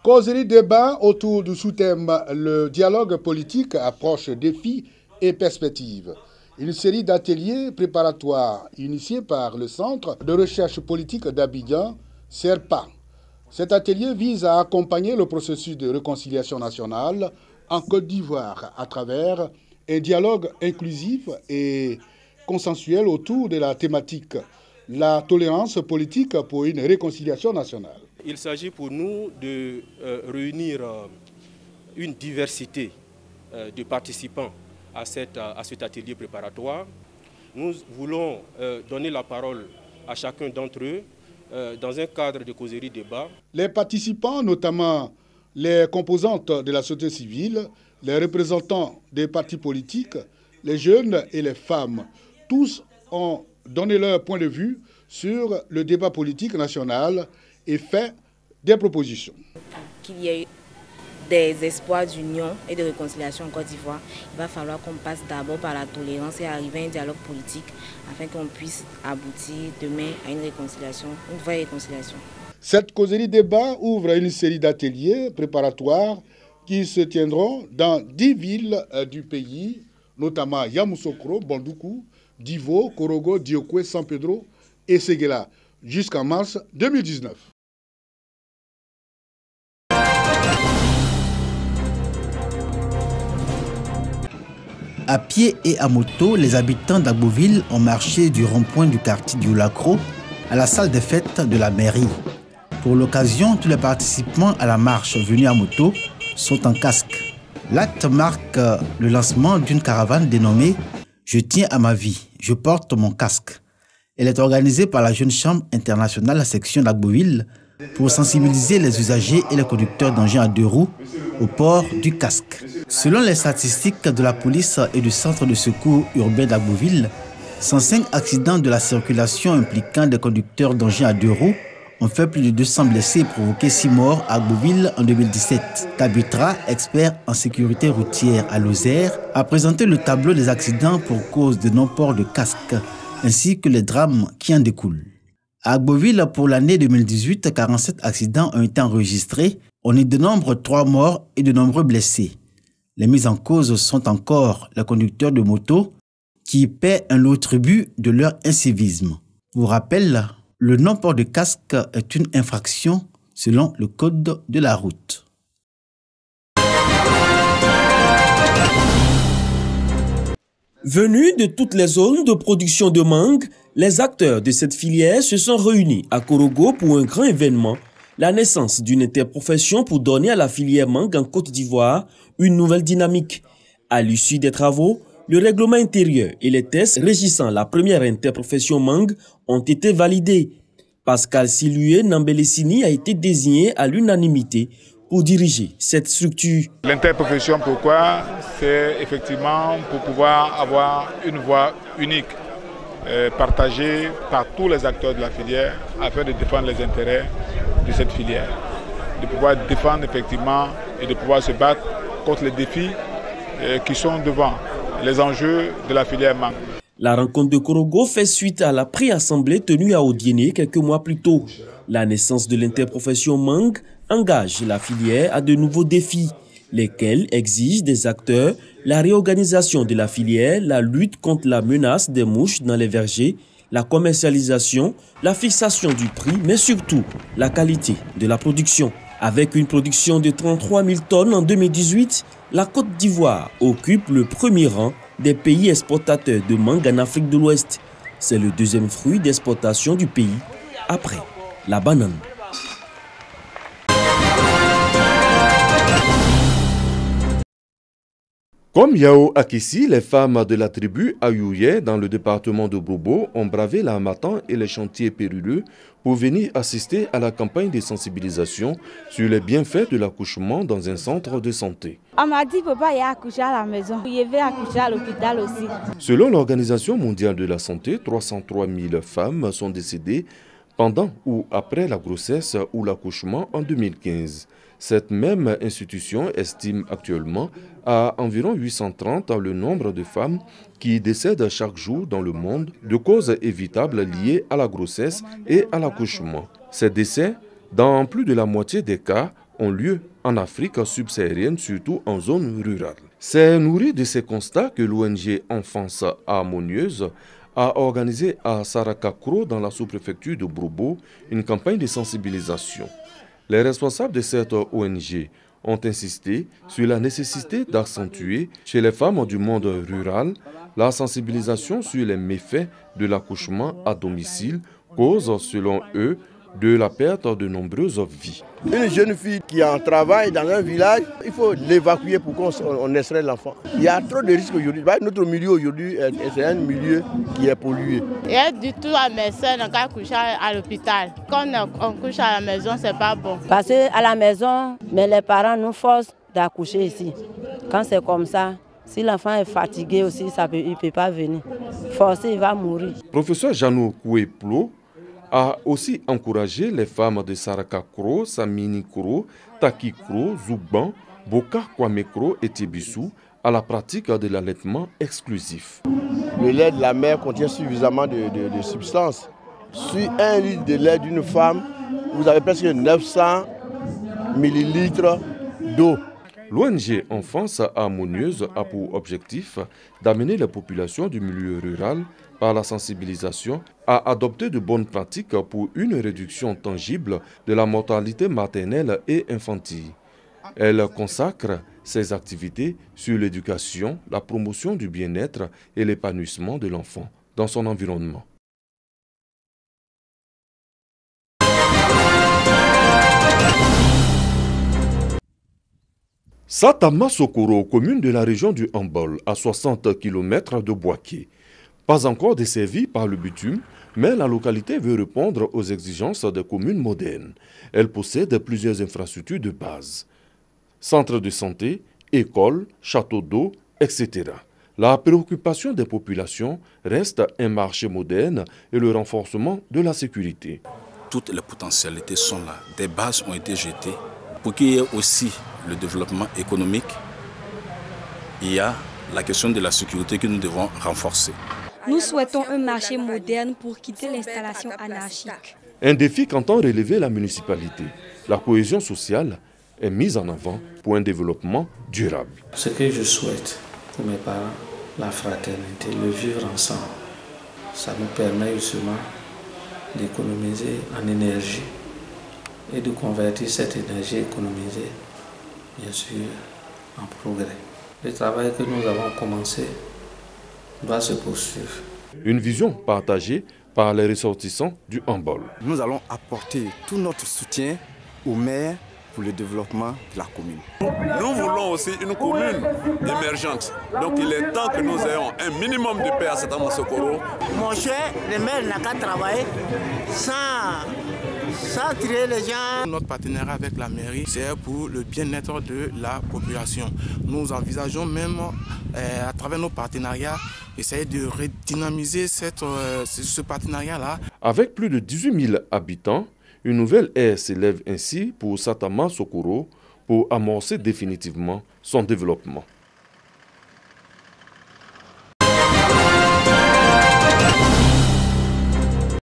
Causerie débat autour du sous-thème le dialogue politique, approche, défis et perspectives. Une série d'ateliers préparatoires initiés par le Centre de recherche politique d'Abidjan, CERPA. Cet atelier vise à accompagner le processus de réconciliation nationale en Côte d'Ivoire à travers un dialogue inclusif et consensuel autour de la thématique la tolérance politique pour une réconciliation nationale. Il s'agit pour nous de réunir une diversité de participants à cet atelier préparatoire. Nous voulons donner la parole à chacun d'entre eux dans un cadre de causerie débat. Les participants, notamment les composantes de la société civile, les représentants des partis politiques, les jeunes et les femmes, tous ont donné leur point de vue sur le débat politique national et fait des propositions. Qu'il y ait des espoirs d'union et de réconciliation en Côte d'Ivoire, il va falloir qu'on passe d'abord par la tolérance et arriver à un dialogue politique afin qu'on puisse aboutir demain à une réconciliation, une vraie réconciliation. Cette causerie débat ouvre une série d'ateliers préparatoires qui se tiendront dans 10 villes du pays, notamment Yamoussoukro, Bandoukou, Divo, Korogo, Diokwe, San Pedro et Séguéla, jusqu'en mars 2019. À pied et à moto, les habitants d'Agboville ont marché du rond-point du quartier du Lacro à la salle des fêtes de la mairie. Pour l'occasion, tous les participants à la marche venus à moto sont en casque. L'acte marque le lancement d'une caravane dénommée « Je tiens à ma vie, je porte mon casque ». Elle est organisée par la Jeune Chambre internationale section d'Agboville pour sensibiliser les usagers et les conducteurs d'engins à 2 roues au port du casque. Selon les statistiques de la police et du centre de secours urbain d'Agboville, 105 accidents de la circulation impliquant des conducteurs d'engins à 2 roues ont fait plus de 200 blessés et provoqué 6 morts à Agboville en 2017. Tabitra, expert en sécurité routière à Lozère, a présenté le tableau des accidents pour cause de non-port de casque, ainsi que les drames qui en découlent. À Agboville, pour l'année 2018, 47 accidents ont été enregistrés. On y dénombre 3 morts et de nombreux blessés. Les mises en cause sont encore les conducteurs de moto qui paient un lourd tribut de leur incivisme. Pour rappel, le non-port de casque est une infraction selon le code de la route. Venus de toutes les zones de production de mangue, les acteurs de cette filière se sont réunis à Korogo pour un grand événement, la naissance d'une interprofession pour donner à la filière mangue en Côte d'Ivoire une nouvelle dynamique. À l'issue des travaux, le règlement intérieur et les tests régissant la première interprofession mangue ont été validés. Pascal Silué Nambelesini a été désigné à l'unanimité pour diriger cette structure. L'interprofession, pourquoi? C'est effectivement pour pouvoir avoir une voix unique, partagée par tous les acteurs de la filière afin de défendre les intérêts de cette filière, de pouvoir défendre effectivement et de pouvoir se battre contre les défis qui sont devant les enjeux de la filière mangue. La rencontre de Korogo fait suite à la pré-assemblée tenue à Odiéné quelques mois plus tôt. La naissance de l'interprofession mangue engage la filière à de nouveaux défis, lesquels exigent des acteurs la réorganisation de la filière, la lutte contre la menace des mouches dans les vergers, la commercialisation, la fixation du prix, mais surtout la qualité de la production. Avec une production de 33 000 tonnes en 2018, la Côte d'Ivoire occupe le premier rang des pays exportateurs de mangue en Afrique de l'Ouest. C'est le deuxième fruit d'exportation du pays, après la banane. Comme Yao Akissi, les femmes de la tribu Ayouyé dans le département de Bobo ont bravé la Harmattan et les chantiers périlleux pour venir assister à la campagne de sensibilisation sur les bienfaits de l'accouchement dans un centre de santé. On m'a dit qu'il ne peut pas y accoucher à la maison. Je vais accoucher à l'hôpital aussi. Selon l'Organisation mondiale de la santé, 303 000 femmes sont décédées pendant ou après la grossesse ou l'accouchement en 2015. Cette même institution estime actuellement à environ 830 le nombre de femmes qui décèdent chaque jour dans le monde de causes évitables liées à la grossesse et à l'accouchement. Ces décès, dans plus de la moitié des cas, ont lieu en Afrique subsaharienne, surtout en zone rurale. C'est nourri de ces constats que l'ONG Enfance Harmonieuse a organisé à Sarakakro, dans la sous-préfecture de Brobo, une campagne de sensibilisation. Les responsables de cette ONG ont insisté sur la nécessité d'accentuer chez les femmes du monde rural la sensibilisation sur les méfaits de l'accouchement à domicile, cause, selon eux, de la perte de nombreuses vies. Une jeune fille qui est en travail dans un village, il faut l'évacuer pour qu'on extrait l'enfant. Il y a trop de risques aujourd'hui. Notre milieu aujourd'hui, c'est un milieu qui est pollué. Il y a du tout à médecin quand on couche à l'hôpital. Quand on couche à la maison, c'est pas bon. Parce qu'à la maison, mais les parents nous forcent d'accoucher ici. Quand c'est comme ça, si l'enfant est fatigué aussi, il ne peut pas venir. Forcé, il va mourir. Professeur Janou Koueplo a aussi encouragé les femmes de Sarakakro, Saminikro, Takikro, Zouban, Boka Kwamekro et Tébissou à la pratique de l'allaitement exclusif. Le lait de la mère contient suffisamment de substances. Sur 1 litre de lait d'une femme, vous avez presque 900 millilitres d'eau. L'ONG Enfance Harmonieuse a pour objectif d'amener les populations du milieu rural par la sensibilisation à adopter de bonnes pratiques pour une réduction tangible de la mortalité maternelle et infantile. Elle consacre ses activités sur l'éducation, la promotion du bien-être et l'épanouissement de l'enfant dans son environnement. Satama Sokoro, commune de la région du Hambol, à 60 km de Boaké. Pas encore desservie par le bitume, mais la localité veut répondre aux exigences des communes modernes. Elle possède plusieurs infrastructures de base. Centres de santé, écoles, châteaux d'eau, etc. La préoccupation des populations reste un marché moderne et le renforcement de la sécurité. Toutes les potentialités sont là. Des bases ont été jetées. Pour qu'il y ait aussi le développement économique, il y a la question de la sécurité que nous devons renforcer. Nous souhaitons un marché moderne pour quitter l'installation anarchique. Un défi qu'entend relever la municipalité. La cohésion sociale est mise en avant pour un développement durable. Ce que je souhaite pour mes parents, la fraternité, le vivre ensemble, ça nous permet justement d'économiser en énergie et de convertir cette énergie économisée, bien sûr, en progrès. Le travail que nous avons commencé doit se poursuivre. Une vision partagée par les ressortissants du Hambol. Nous allons apporter tout notre soutien aux maires pour le développement de la commune. Nous voulons aussi une commune émergente. Donc il est temps que nous ayons un minimum de paix à Satama Sokoro. Mon cher, le maire n'a qu'à travailler sans tirer les gens. Notre partenariat avec la mairie, c'est pour le bien-être de la population. Nous envisageons même, à travers nos partenariats, essayer de redynamiser ce partenariat-là. Avec plus de 18 000 habitants, une nouvelle ère s'élève ainsi pour Satama Sokoro pour amorcer définitivement son développement.